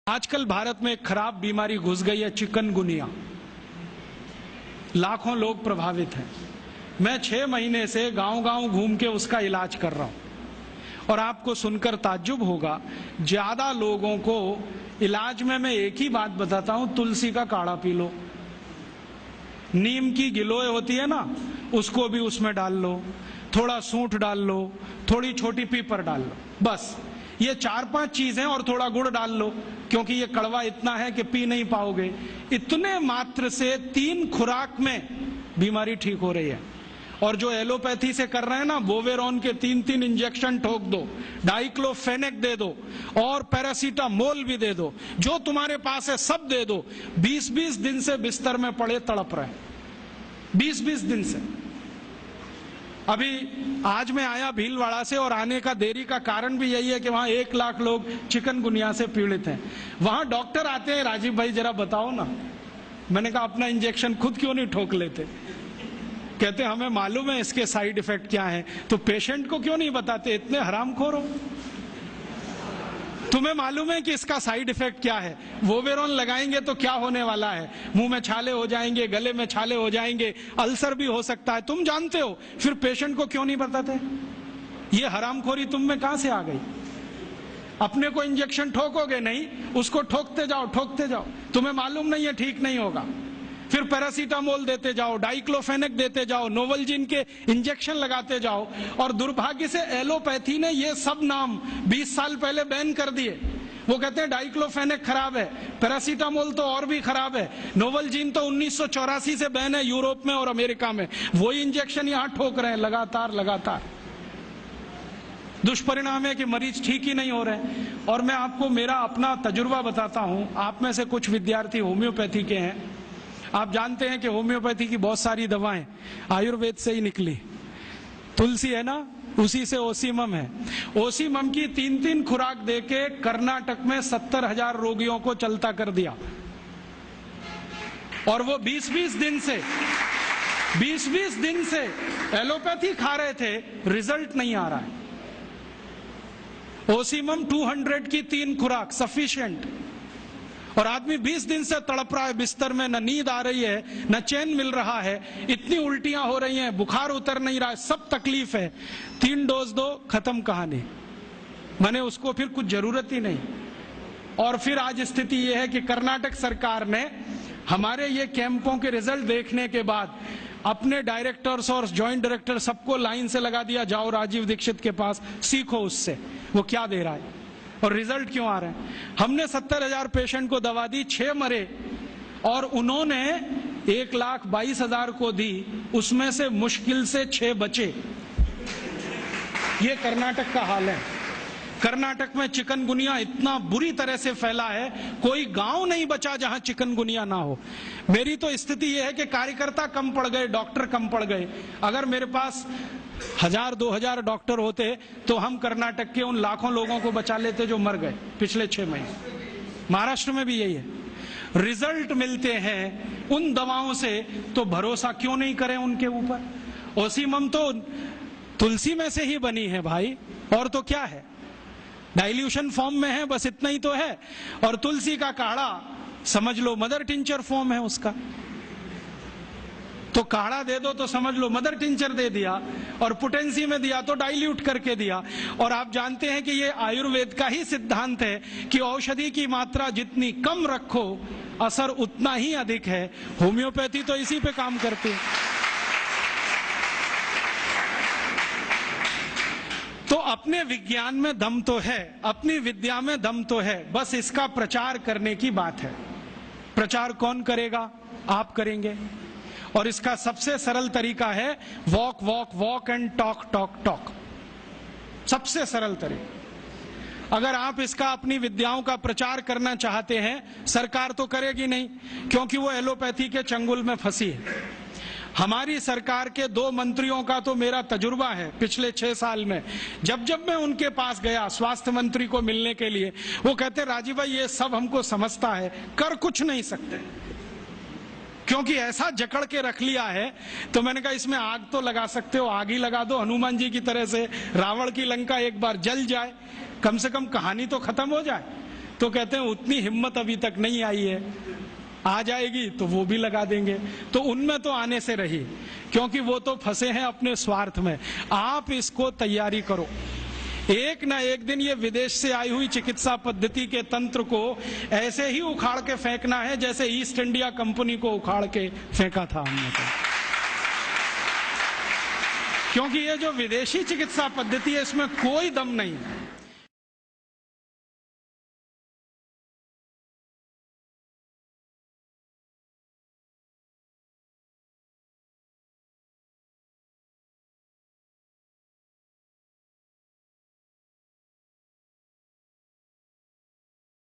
आजकल भारत में एक खराब बीमारी घुस गई है, चिकनगुनिया। लाखों लोग प्रभावित हैं। मैं 6 महीने से गांव-गांव घूम के उसका इलाज कर रहा हूं और आपको सुनकर ताज्जुब होगा, ज्यादा लोगों को इलाज में मैं एक ही बात बताता हूं, तुलसी का काढ़ा पी लो, नीम की गिलोय होती है ना, उसको भी उसमें डाल लो, थोड़ा सूंठ डाल लो, थोड़ी छोटी पीपर डाल लो, बस ये 4-5 चीजें, और थोड़ा गुड़ डाल लो क्योंकि ये कड़वा इतना है कि पी नहीं पाओगे। इतने मात्र से 3 खुराक में बीमारी ठीक हो रही है। और जो एलोपैथी से कर रहे हैं ना, बोवेरॉन के 3-3 इंजेक्शन ठोक दो, डाइक्लोफेनेक दे दो और पैरासीटामोल भी दे दो, जो तुम्हारे पास है सब दे दो। 20-20 दिन से बिस्तर में पड़े तड़प रहे, 20-20 दिन से। अभी आज मैं आया भीलवाड़ा से, और आने का देरी का कारण भी यही है कि वहां 1 लाख लोग चिकनगुनिया से पीड़ित हैं। वहां डॉक्टर आते हैं, राजीव भाई जरा बताओ ना। मैंने कहा अपना इंजेक्शन खुद क्यों नहीं ठोक लेते? कहते हमें मालूम है इसके साइड इफेक्ट क्या है, तो पेशेंट को क्यों नहीं बताते? इतने हरामखोर हो, तुम्हें मालूम है कि इसका साइड इफेक्ट क्या है? वोवेरॉन लगाएंगे तो क्या होने वाला है? मुंह में छाले हो जाएंगे, गले में छाले हो जाएंगे, अल्सर भी हो सकता है, तुम जानते हो, फिर पेशेंट को क्यों नहीं बताते? ये हरामखोरी तुम में कहां से आ गई? अपने को इंजेक्शन ठोकोगे नहीं, उसको ठोकते जाओ, तुम्हें मालूम नहीं है ठीक नहीं होगा। फिर पैरासीटामोल देते जाओ, डाइक्लोफेनेक देते जाओ, नोवलजीन के इंजेक्शन लगाते जाओ, और दुर्भाग्य से एलोपैथी ने ये सब नाम 20 साल पहले बैन कर दिए। वो कहते हैं डाइक्लोफेनेक खराब है, पैरासीटामोल तो और भी खराब है, नोवलजीन तो 1984 से बैन है यूरोप में और अमेरिका में, वही इंजेक्शन यहां ठोक रहे हैं लगातार। दुष्परिणाम है कि मरीज ठीक ही नहीं हो रहे। और मैं आपको मेरा अपना तजुर्बा बताता हूं। आप में से कुछ विद्यार्थी होम्योपैथी के हैं, आप जानते हैं कि होम्योपैथी की बहुत सारी दवाएं आयुर्वेद से ही निकली। तुलसी है ना, उसी से ओसीमम है। ओसीमम की 3-3 खुराक देके कर्नाटक में 70,000 रोगियों को चलता कर दिया, और वो 20-20 दिन से एलोपैथी खा रहे थे, रिजल्ट नहीं आ रहा है। ओसीमम 200 की 3 खुराक सफिशिएंट, और आदमी 20 दिन से तड़प रहा है बिस्तर में, न नींद आ रही है, न चैन मिल रहा है, इतनी उल्टियां हो रही हैं, बुखार उतर नहीं रहा है, सब तकलीफ है। 3 डोज दो, खत्म कहानी। मैंने उसको फिर कुछ जरूरत ही नहीं। और फिर आज स्थिति यह है कि कर्नाटक सरकार ने हमारे ये कैंपों के रिजल्ट देखने के बाद अपने डायरेक्टर्स और ज्वाइंट डायरेक्टर सबको लाइन से लगा दिया, जाओ राजीव दीक्षित के पास, सीखो उससे वो क्या दे रहा है और रिजल्ट क्यों आ रहे हैं। हमने 70,000 पेशेंट को दवा दी, 6 मरे, और उन्होंने 1,22,000 को दी, उसमें से मुश्किल से 6 बचे। ये कर्नाटक का हाल है। कर्नाटक में चिकनगुनिया इतना बुरी तरह से फैला है, कोई गांव नहीं बचा जहां चिकनगुनिया ना हो। मेरी तो स्थिति यह है कि कार्यकर्ता कम पड़ गए, डॉक्टर कम पड़ गए। अगर मेरे पास 1,000-2,000 डॉक्टर होते तो हम कर्नाटक के उन लाखों लोगों को बचा लेते जो मर गए पिछले 6 महीने। महाराष्ट्र में भी यही है। रिजल्ट मिलते हैं उन दवाओं से, तो भरोसा क्यों नहीं करें उनके ऊपर? ओसीमम तो तुलसी में से ही बनी है भाई, और तो क्या है, डाइल्यूशन फॉर्म में है, बस इतना ही तो है। और तुलसी का काढ़ा समझ लो मदर टिंचर फॉर्म है उसका, तो काढ़ा दे दो तो समझ लो मदर टिंचर दे दिया, और पोटेंसी में दिया तो डाइल्यूट करके दिया। और आप जानते हैं कि ये आयुर्वेद का ही सिद्धांत है कि औषधि की मात्रा जितनी कम रखो, असर उतना ही अधिक है। होम्योपैथी तो इसी पे काम करती है। तो अपने विज्ञान में दम तो है, अपनी विद्या में दम तो है, बस इसका प्रचार करने की बात है। प्रचार कौन करेगा? आप करेंगे। और इसका सबसे सरल तरीका है वॉक एंड टॉक। सबसे सरल तरीका। अगर आप इसका अपनी विद्याओं का प्रचार करना चाहते हैं, सरकार तो करेगी नहीं, क्योंकि वो एलोपैथी के चंगुल में फंसी है। हमारी सरकार के 2 मंत्रियों का तो मेरा तजुर्बा है पिछले 6 साल में। जब मैं उनके पास गया स्वास्थ्य मंत्री को मिलने के लिए, वो कहते राजीव भाई ये सब हमको समझता है, कर कुछ नहीं सकते, क्योंकि ऐसा जकड़ के रख लिया है। तो मैंने कहा इसमें आग तो लगा सकते हो, आग ही लगा दो, हनुमान जी की तरह से रावण की लंका एक बार जल जाए, कम से कम कहानी तो खत्म हो जाए। तो कहते हैं उतनी हिम्मत अभी तक नहीं आई है, आ जाएगी तो वो भी लगा देंगे। तो उनमें तो आने से रही, क्योंकि वो तो फंसे हैं अपने स्वार्थ में। आप इसको तैयारी करो, एक ना एक दिन ये विदेश से आई हुई चिकित्सा पद्धति के तंत्र को ऐसे ही उखाड़ के फेंकना है जैसे ईस्ट इंडिया कंपनी को उखाड़ के फेंका था हमने तो। क्योंकि ये जो विदेशी चिकित्सा पद्धति है इसमें कोई दम नहीं,